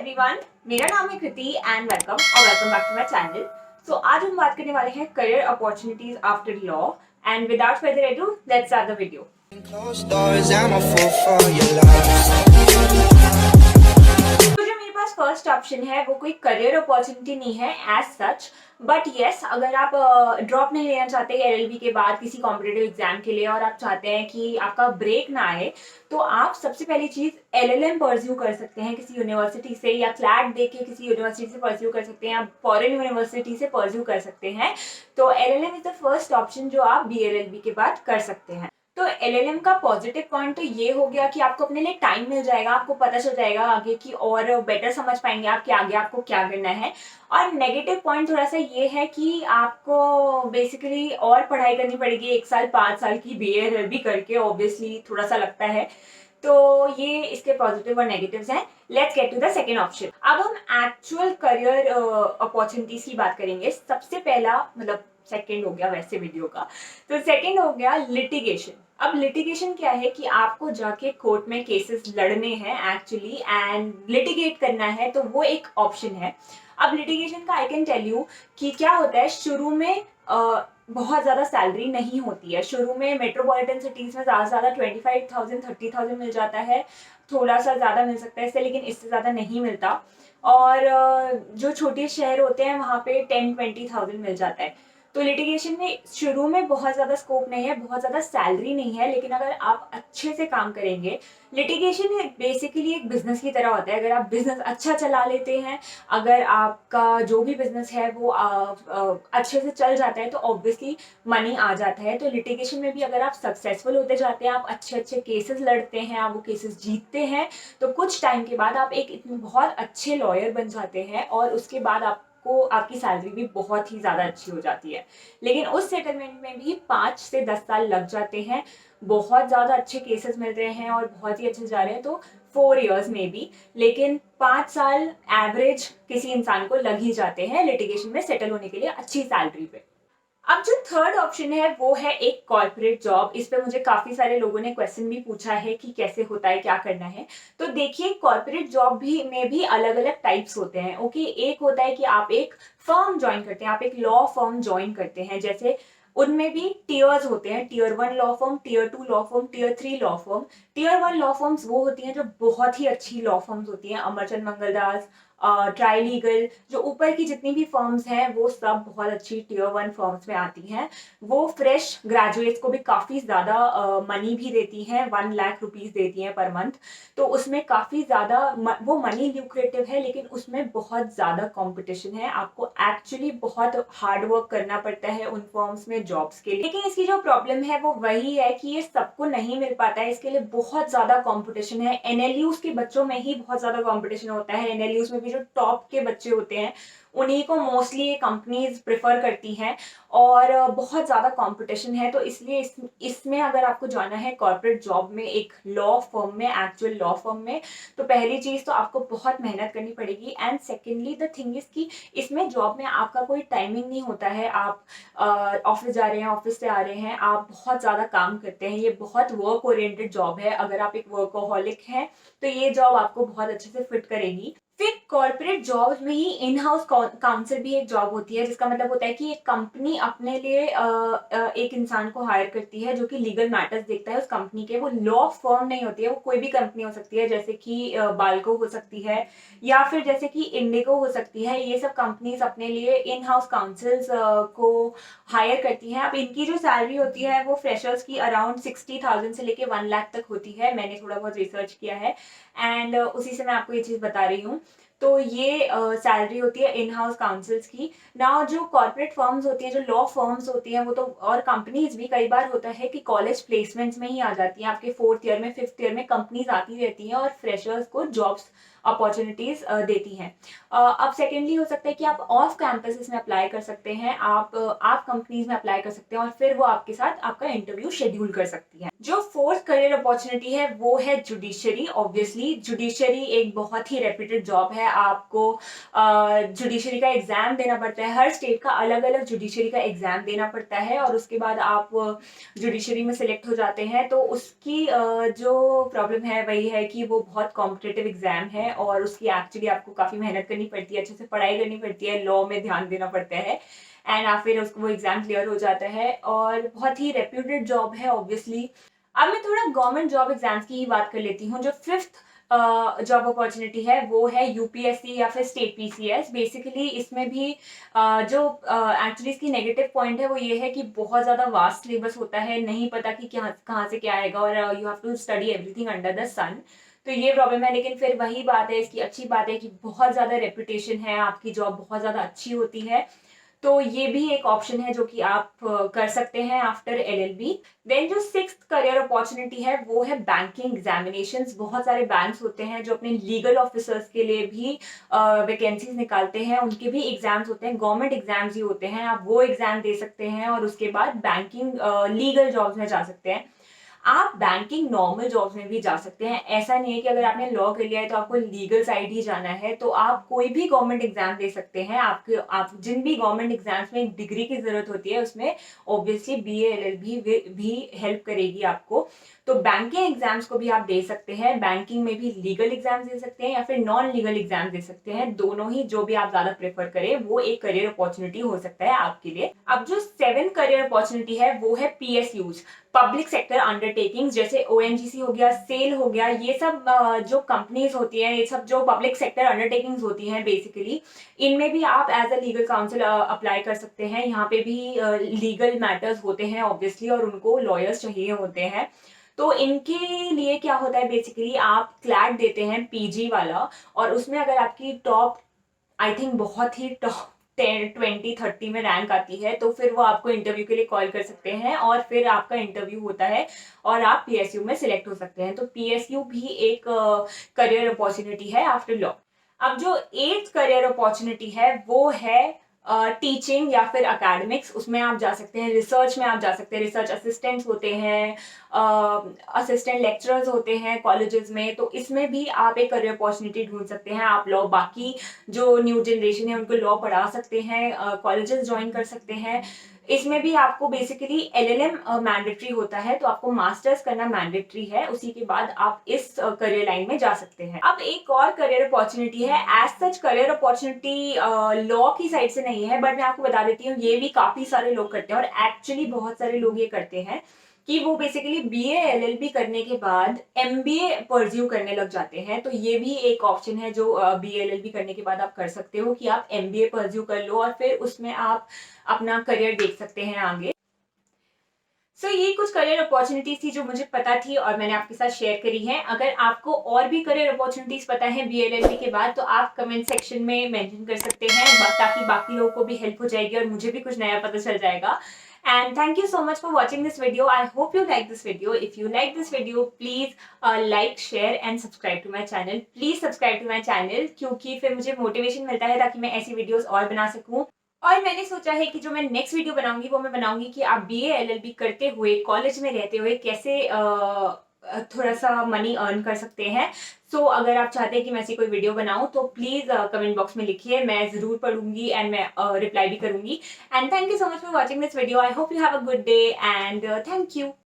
Everyone, मेरा नाम है Kriti and welcome back to my channel. So आज हम बात करने वाले हैं career opportunities after law and without further ado let's start the video. तो जो मेरे पास फर्स्ट ऑप्शन है वो कोई करियर अपॉर्चुनिटी नहीं है एज सच, बट येस अगर आप ड्रॉप नहीं लेना चाहते LLB के बाद किसी कॉम्पिटिटिव एग्जाम के लिए और आप चाहते हैं कि आपका ब्रेक ना आए, तो आप सबसे पहली चीज LLM परस्यू कर सकते हैं किसी यूनिवर्सिटी से, या क्लैट दे के किसी यूनिवर्सिटी से परस्यू कर सकते हैं, या फॉरेन यूनिवर्सिटी से परस्यू कर सकते हैं। तो LLM is the first option जो आप BLLB के बाद कर सकते हैं। तो LLM का पॉजिटिव पॉइंट तो ये हो गया कि आपको अपने लिए टाइम मिल जाएगा, आपको पता चल जाएगा आगे की और बेटर समझ पाएंगे आप कि आगे आपको क्या करना है। और नेगेटिव पॉइंट थोड़ा सा ये है कि आपको बेसिकली और पढ़ाई करनी पड़ेगी 1 साल 5 साल की BLLB करके, ऑब्वियसली थोड़ा सा लगता है। तो ये इसके पॉजिटिव और नेगेटिव्स हैं। Let's get to the second option. अब हम एक्चुअल करियर अपॉर्चुनिटीज की बात करेंगे। सबसे पहला मतलब सेकेंड हो गया वैसे वीडियो का, तो सेकेंड हो गया लिटिगेशन। अब लिटिगेशन क्या है कि आपको जाके कोर्ट में केसेस लड़ने हैं एक्चुअली एंड लिटिगेट करना है, तो वो एक ऑप्शन है। अब लिटिगेशन का आई कैन टेल यू कि क्या होता है, शुरू में बहुत ज़्यादा सैलरी नहीं होती है। शुरू में मेट्रोपॉलिटन सिटीज़ में ज़्यादा से ज़्यादा 25,000 30,000 मिल जाता है, थोड़ा सा ज़्यादा मिल सकता है इससे, लेकिन इससे ज़्यादा नहीं मिलता। और जो छोटे शहर होते हैं वहाँ पे 10-20,000 मिल जाता है। तो लिटिगेशन में शुरू में बहुत ज़्यादा स्कोप नहीं है, बहुत ज़्यादा सैलरी नहीं है, लेकिन अगर आप अच्छे से काम करेंगे, लिटिगेशन बेसिकली एक बिजनेस की तरह होता है। अगर आप बिजनेस अच्छा चला लेते हैं, अगर आपका जो भी बिजनेस है वो अच्छे से चल जाता है, तो ऑब्वियसली मनी आ जाता है। तो लिटिगेशन में भी अगर आप सक्सेसफुल होते जाते हैं, आप अच्छे अच्छे केसेस लड़ते हैं, आप वो केसेस जीतते हैं, तो कुछ टाइम के बाद आप एक इतने बहुत अच्छे लॉयर बन जाते हैं और उसके बाद आपको आपकी सैलरी भी बहुत ही ज़्यादा अच्छी हो जाती है। लेकिन उस सेटलमेंट में भी 5 से 10 साल लग जाते हैं। बहुत ज़्यादा अच्छे केसेस मिल रहे हैं और बहुत ही अच्छे जा रहे हैं तो 4 इयर्स में भी, लेकिन 5 साल एवरेज किसी इंसान को लग ही जाते हैं लिटिगेशन में सेटल होने के लिए अच्छी सैलरी पे। अब जो थर्ड ऑप्शन है वो है एक कॉर्पोरेट जॉब। इस पे मुझे काफी सारे लोगों ने क्वेश्चन भी पूछा है कि कैसे होता है, क्या करना है। तो देखिए, कॉर्पोरेट जॉब भी में भी अलग अलग टाइप्स होते हैं। ओके, एक होता है कि आप एक फर्म ज्वाइन करते हैं, आप एक लॉ फर्म ज्वाइन करते हैं। जैसे उनमें भी टियर्स होते हैं, tier 1 law firm, tier 2 law firm, tier 3 law firm. Tier 1 law firms वो होती हैं जो बहुत ही अच्छी लॉ फर्म्स होती हैं, अमरचंद मंगलदास, ट्राई लीगल, जो ऊपर की जितनी भी फर्म्स हैं वो सब बहुत अच्छी टियर 1 फर्म्स में आती हैं। वो फ्रेश ग्रेजुएट्स को भी काफ़ी ज़्यादा मनी भी देती हैं, 1 लाख रुपीज़ देती हैं पर मंथ। तो उसमें काफ़ी ज़्यादा वो मनी ल्यूक्रेटिव है, लेकिन उसमें बहुत ज़्यादा कॉम्पिटिशन है। आपको एक्चुअली बहुत हार्ड वर्क करना पड़ता है उन फर्म्स में जॉब्स के लिए। लेकिन इसकी जो प्रॉब्लम है वो वही है कि ये सबको नहीं मिल पाता है, इसके लिए बहुत ज़्यादा कॉम्पिटिशन है। NLUs के बच्चों में ही बहुत ज़्यादा कॉम्पिटिशन होता है। NLUs में भी जो टॉप के बच्चे होते हैं उन्हीं को मोस्टली ये कंपनीज प्रेफर करती हैं और बहुत ज़्यादा कंपटीशन है। तो इसलिए इसमें अगर आपको जाना है कॉर्पोरेट जॉब में, एक लॉ फर्म में, एक्चुअल लॉ फर्म में, तो पहली चीज़ तो आपको बहुत मेहनत करनी पड़ेगी। And secondly the thing is कि इसमें जॉब में आपका कोई टाइमिंग नहीं होता है। आप ऑफिस जा रहे हैं, ऑफिस से आ रहे हैं, आप बहुत ज़्यादा काम करते हैं। ये बहुत वर्क ओरिएंटेड जॉब है। अगर आप एक वर्कोहॉलिक हैं तो ये जॉब आपको बहुत अच्छे से फिट करेगी। फिर कॉर्पोरेट जॉब में ही इन हाउस काउंसिल भी एक जॉब होती है, जिसका मतलब होता है कि एक कंपनी अपने लिए एक इंसान को हायर करती है जो कि लीगल मैटर्स देखता है उस कंपनी के। वो लॉ फर्म नहीं होती है, वो कोई भी कंपनी हो सकती है, जैसे कि बाल्को हो सकती है या फिर जैसे कि इंडिगो हो सकती है। ये सब कंपनीज अपने लिए इन हाउस काउंसिल्स को हायर करती हैं। अब इनकी जो सैलरी होती है वो फ्रेशर्स की अराउंड 60,000 से लेके 1 लाख तक होती है। मैंने थोड़ा बहुत रिसर्च किया है एंड उसी से मैं आपको ये चीज़ बता रही हूँ। तो ये सैलरी होती है इन हाउस काउंसिल्स की। ना जो कॉर्पोरेट फर्म्स होती हैं, जो लॉ फर्म्स होती हैं, वो तो और कंपनीज भी कई बार होता है कि कॉलेज प्लेसमेंट्स में ही आ जाती हैं। आपके 4th ईयर में, 5th ईयर में कंपनीज आती रहती हैं और फ्रेशर्स को जॉब्स अपॉर्चुनिटीज देती हैं। अब सेकेंडली हो सकता है कि आप ऑफ कैंपस इसमें अप्लाई कर सकते हैं, आप कंपनीज में अप्लाई कर सकते हैं और फिर वो आपके साथ आपका इंटरव्यू शेड्यूल कर सकती है। जो फोर्थ करियर अपॉर्चुनिटी है वो है जुडिशरी। ऑब्वियसली जुडिशरी एक बहुत ही रेप्यूटेड जॉब है। आपको जुडिशरी का एग्जाम देना पड़ता है। हर स्टेट का अलग अलग जुडिशरी का एग्जाम देना पड़ता है और उसके बाद आप जुडिशरी में सिलेक्ट हो जाते हैं। तो उसकी जो प्रॉब्लम है वही है कि वो बहुत कॉम्पिटिटिव एग्जाम है और उसकी एक्चुअली आपको काफ़ी मेहनत करनी पड़ती है, अच्छे से पढ़ाई करनी पड़ती है, लॉ में ध्यान देना पड़ता है एंड आप फिर उसको वो एग्जाम क्लियर हो जाता है और बहुत ही रेप्यूटेड जॉब है ऑब्वियसली। अब मैं थोड़ा गवर्नमेंट जॉब एग्जाम्स की ही बात कर लेती हूँ। जो फिफ्थ जॉब अपॉर्चुनिटी है वो है यूपीएससी या फिर स्टेट पीसीएस। बेसिकली इसमें भी जो एक्चुअली इसकी नेगेटिव पॉइंट है वो ये है कि बहुत ज़्यादा वास्ट सिलेबस होता है, नहीं पता कि क्या कहाँ से क्या आएगा और you have to study everything under the sun. तो ये प्रॉब्लम है, लेकिन फिर वही बात है, इसकी अच्छी बात है कि बहुत ज़्यादा रेपुटेशन है, आपकी जॉब बहुत ज़्यादा अच्छी होती है। तो ये भी एक ऑप्शन है जो कि आप कर सकते हैं आफ्टर एलएलबी। देन जो सिक्स्थ करियर अपॉर्चुनिटी है वो है बैंकिंग एग्जामिनेशंस। बहुत सारे बैंक्स होते हैं जो अपने लीगल ऑफिसर्स के लिए भी वैकेंसीज निकालते हैं, उनके भी एग्जाम्स होते हैं, गवर्नमेंट एग्जाम्स ही होते हैं। आप वो एग्जाम दे सकते हैं और उसके बाद बैंकिंग लीगल जॉब्स में जा सकते हैं। आप बैंकिंग नॉर्मल जॉब्स में भी जा सकते हैं। ऐसा नहीं है कि अगर आपने लॉ कर लिया है तो आपको लीगल साइड ही जाना है। तो आप कोई भी गवर्नमेंट एग्जाम दे सकते हैं। आप जिन भी गवर्नमेंट एग्जाम्स में डिग्री की जरूरत होती है उसमें ऑब्वियसली बीए एलएलबी भी हेल्प करेगी आपको। तो बैंकिंग एग्जाम्स को भी आप दे सकते हैं। बैंकिंग में भी लीगल एग्जाम दे सकते हैं या फिर नॉन लीगल एग्जाम दे सकते हैं। दोनों ही, जो भी आप ज्यादा प्रेफर करें, वो एक करियर अपॉर्चुनिटी हो सकता है आपके लिए। अब जो सेवन करियर अपॉर्चुनिटी है वो है पीएसयूज, पब्लिक सेक्टर अंडरटेकिंग्स। जैसे ओएनजीसी हो गया, सेल हो गया, ये सब जो कंपनीज होती हैं, ये सब जो पब्लिक सेक्टर अंडरटेकिंग्स होती हैं बेसिकली, इनमें भी आप as a legal council apply कर सकते हैं। यहाँ पे भी लीगल मैटर्स होते हैं ऑब्वियसली और उनको लॉयर्स चाहिए होते हैं। तो इनके लिए क्या होता है, बेसिकली आप क्लैट देते हैं पीजी वाला और उसमें अगर आपकी टॉप, आई थिंक बहुत ही टॉप 10, 20, 30 में रैंक आती है तो फिर वो आपको इंटरव्यू के लिए कॉल कर सकते हैं और फिर आपका इंटरव्यू होता है और आप पीएसयू में सिलेक्ट हो सकते हैं। तो पीएसयू भी एक करियर अपॉर्चुनिटी है आफ्टर लॉ। अब जो एट्थ करियर अपॉर्चुनिटी है वो है टीचिंग या फिर एकेडमिक्स। उसमें आप जा सकते हैं, रिसर्च में आप जा सकते हैं। रिसर्च असिस्टेंट्स होते हैं, असिस्टेंट लेक्चरर्स होते हैं कॉलेजेस में। तो इसमें भी आप एक करियर अपॉर्चुनिटी ढूंढ सकते हैं। आप लॉ, बाकी जो न्यू जनरेशन है उनको लॉ पढ़ा सकते हैं, कॉलेजेस ज्वाइन कर सकते हैं। इसमें भी आपको बेसिकली एलएलएम मैंडेटरी होता है, तो आपको मास्टर्स करना मैंडेटरी है, उसी के बाद आप इस करियर लाइन में जा सकते हैं। अब एक और करियर अपॉर्चुनिटी है, as such career opportunity law की साइड से नहीं है, बट मैं आपको बता देती हूँ ये भी काफी सारे लोग करते हैं और एक्चुअली बहुत सारे लोग ये करते हैं कि वो बेसिकली बीए एलएलबी करने के बाद एमबीए परस्यू करने लग जाते हैं। तो ये भी एक ऑप्शन है जो बीए एलएलबी करने के बाद आप कर सकते हो कि आप एमबीए परस्यू कर लो और फिर उसमें आप अपना करियर देख सकते हैं आगे। ये कुछ करियर अपॉर्चुनिटीज थी जो मुझे पता थी और मैंने आपके साथ शेयर करी है। अगर आपको और भी करियर अपॉर्चुनिटीज पता है बीएलएलबी के बाद तो आप कमेंट सेक्शन में मेंशन कर सकते हैं, ताकि बाकी लोगों को भी हेल्प हो जाएगी और मुझे भी कुछ नया पता चल जाएगा। And thank you so much for watching this video. I hope you like this video. If you like this video, please like, share and subscribe to my channel. Please subscribe to my channel क्योंकि फिर मुझे motivation मिलता है ताकि मैं ऐसी videos और बना सकूं। और मैंने सोचा है कि जो मैं नेक्स्ट वीडियो बनाऊंगी वो मैं बनाऊंगी कि आप बीए एलएलबी करते हुए, कॉलेज में रहते हुए कैसे थोड़ा सा मनी अर्न कर सकते हैं। अगर आप चाहते हैं कि मैं ऐसी कोई वीडियो बनाऊं तो प्लीज कमेंट बॉक्स में लिखिए, मैं जरूर पढ़ूंगी एंड मैं रिप्लाई भी करूंगी। And thank you so much for watching this video. I hope you have a good day and thank you.